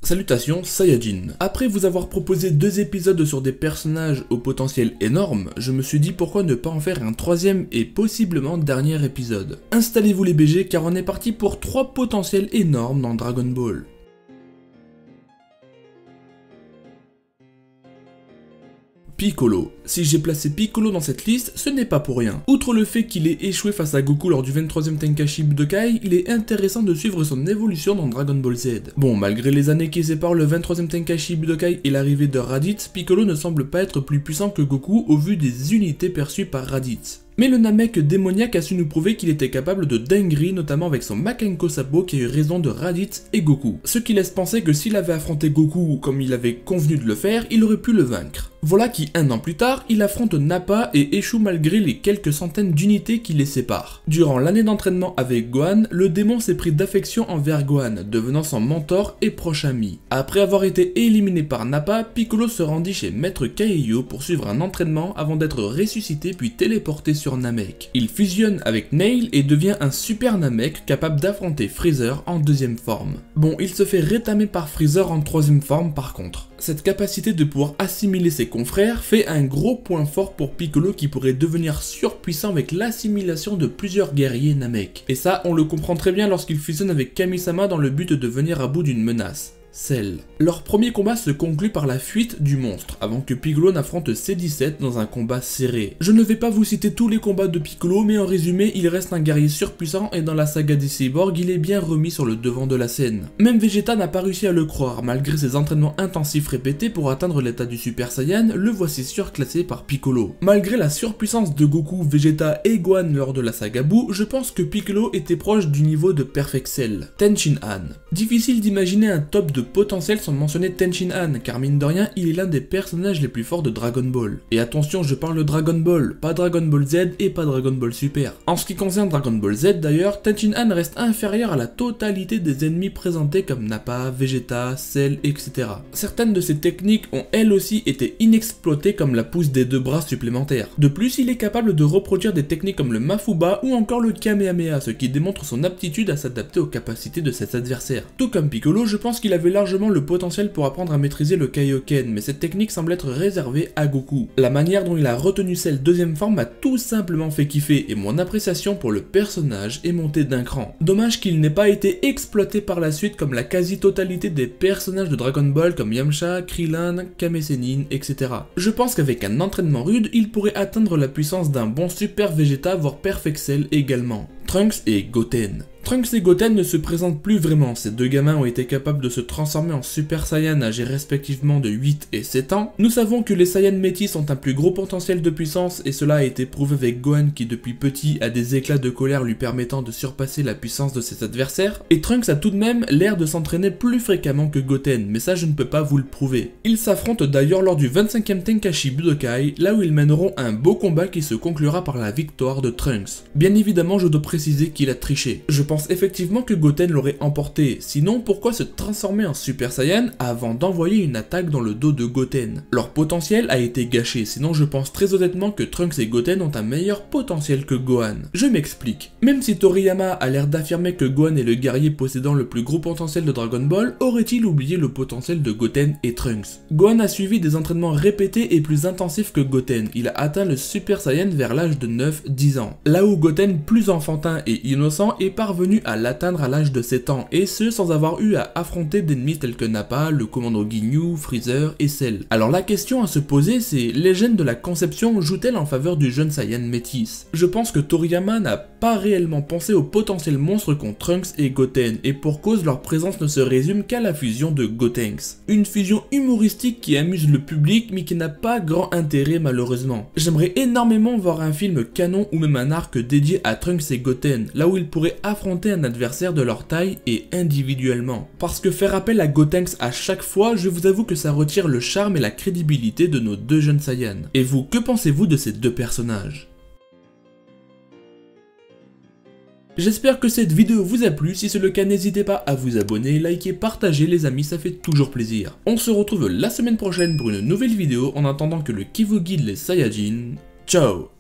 Salutations Saiyajin. Après vous avoir proposé 2 épisodes sur des personnages au potentiel énorme, je me suis dit pourquoi ne pas en faire un 3e et possiblement dernier épisode. Installez-vous les BG car on est parti pour 3 potentiels énormes dans Dragon Ball. Piccolo. Si j'ai placé Piccolo dans cette liste, ce n'est pas pour rien. Outre le fait qu'il ait échoué face à Goku lors du 23e Tenkaichi Budokai, il est intéressant de suivre son évolution dans Dragon Ball Z. Bon, malgré les années qui séparent le 23e Tenkaichi Budokai et l'arrivée de Raditz, Piccolo ne semble pas être plus puissant que Goku au vu des unités perçues par Raditz. Mais le Namek démoniaque a su nous prouver qu'il était capable de dingueries, notamment avec son Makenko Sabo qui a eu raison de Raditz et Goku. Ce qui laisse penser que s'il avait affronté Goku comme il avait convenu de le faire, il aurait pu le vaincre. Voilà qui, 1 an plus tard, il affronte Nappa et échoue malgré les quelques centaines d'unités qui les séparent. Durant l'année d'entraînement avec Gohan, le démon s'est pris d'affection envers Gohan, devenant son mentor et proche ami. Après avoir été éliminé par Nappa, Piccolo se rendit chez Maître Kageyo pour suivre un entraînement avant d'être ressuscité puis téléporté sur Namek. Il fusionne avec Nail et devient un super Namek capable d'affronter Freezer en 2e forme. Bon, il se fait rétamer par Freezer en 3e forme par contre. Cette capacité de pouvoir assimiler ses confrères fait un gros point fort pour Piccolo qui pourrait devenir surpuissant avec l'assimilation de plusieurs guerriers Namek. Et ça, on le comprend très bien lorsqu'il fusionne avec Kami-sama dans le but de venir à bout d'une menace. Cell. Leur premier combat se conclut par la fuite du monstre, avant que Piccolo n'affronte C17 dans un combat serré. Je ne vais pas vous citer tous les combats de Piccolo, mais en résumé, il reste un guerrier surpuissant et dans la saga des cyborgs, il est bien remis sur le devant de la scène. Même Vegeta n'a pas réussi à le croire, malgré ses entraînements intensifs répétés pour atteindre l'état du Super Saiyan, le voici surclassé par Piccolo. Malgré la surpuissance de Goku, Vegeta et Gohan lors de la saga Buu, je pense que Piccolo était proche du niveau de Perfect Cell. Tenshin Han. Difficile d'imaginer un top de potentiel sans mentionner Tenshin Han, car mine de rien, il est l'un des personnages les plus forts de Dragon Ball. Et attention, je parle de Dragon Ball, pas Dragon Ball Z et pas Dragon Ball Super. En ce qui concerne Dragon Ball Z d'ailleurs, Tenshin Han reste inférieur à la totalité des ennemis présentés comme Nappa, Vegeta, Cell, etc. Certaines de ces techniques ont elles aussi été inexploitées comme la pousse des 2 bras supplémentaires. De plus, il est capable de reproduire des techniques comme le Mafuba ou encore le Kamehameha, ce qui démontre son aptitude à s'adapter aux capacités de ses adversaires. Tout comme Piccolo, je pense qu'il avait largement le potentiel pour apprendre à maîtriser le Kaioken, mais cette technique semble être réservée à Goku. La manière dont il a retenu Cell 2e forme m'a tout simplement fait kiffer et mon appréciation pour le personnage est montée d'un cran. Dommage qu'il n'ait pas été exploité par la suite comme la quasi-totalité des personnages de Dragon Ball comme Yamcha, Krillin, Kame Sennin, etc. Je pense qu'avec un entraînement rude, il pourrait atteindre la puissance d'un bon Super Vegeta voire Perfect Cell également. Trunks et Goten. Trunks et Goten ne se présentent plus vraiment, ces 2 gamins ont été capables de se transformer en Super Saiyan âgés respectivement de 8 et 7 ans. Nous savons que les Saiyans métis ont un plus gros potentiel de puissance et cela a été prouvé avec Gohan qui depuis petit a des éclats de colère lui permettant de surpasser la puissance de ses adversaires. Et Trunks a tout de même l'air de s'entraîner plus fréquemment que Goten, mais ça je ne peux pas vous le prouver. Ils s'affrontent d'ailleurs lors du 25e Tenkaichi Budokai, là où ils mèneront un beau combat qui se conclura par la victoire de Trunks. Bien évidemment je dois préciser qu'il a triché. Je pense effectivement que Goten l'aurait emporté, sinon pourquoi se transformer en Super Saiyan avant d'envoyer une attaque dans le dos de Goten? Leur potentiel a été gâché, sinon je pense très honnêtement que Trunks et Goten ont un meilleur potentiel que Gohan. Je m'explique. Même si Toriyama a l'air d'affirmer que Gohan est le guerrier possédant le plus gros potentiel de Dragon Ball, aurait-il oublié le potentiel de Goten et Trunks? Gohan a suivi des entraînements répétés et plus intensifs que Goten, il a atteint le Super Saiyan vers l'âge de 9-10 ans. Là où Goten, plus enfantin et innocent, est parvenu à l'atteindre à l'âge de 7 ans, et ce sans avoir eu à affronter d'ennemis tels que Nappa, le commando Ginyu, Freezer et Cell. Alors la question à se poser c'est, les gènes de la conception jouent-elles en faveur du jeune Saiyan métis? Je pense que Toriyama n'a pas réellement pensé au potentiel monstre qu'ont Trunks et Goten, et pour cause leur présence ne se résume qu'à la fusion de Gotenks. Une fusion humoristique qui amuse le public mais qui n'a pas grand intérêt malheureusement. J'aimerais énormément voir un film canon ou même un arc dédié à Trunks et Goten, là où ils pourraient affronter un adversaire de leur taille et individuellement. Parce que faire appel à Gotenks à chaque fois, je vous avoue que ça retire le charme et la crédibilité de nos 2 jeunes Saiyans. Et vous, que pensez-vous de ces 2 personnages? J'espère que cette vidéo vous a plu, si c'est le cas n'hésitez pas à vous abonner, liker, partager les amis, ça fait toujours plaisir. On se retrouve la semaine prochaine pour une nouvelle vidéo, en attendant que le ki vous guide les Saiyajin. Ciao!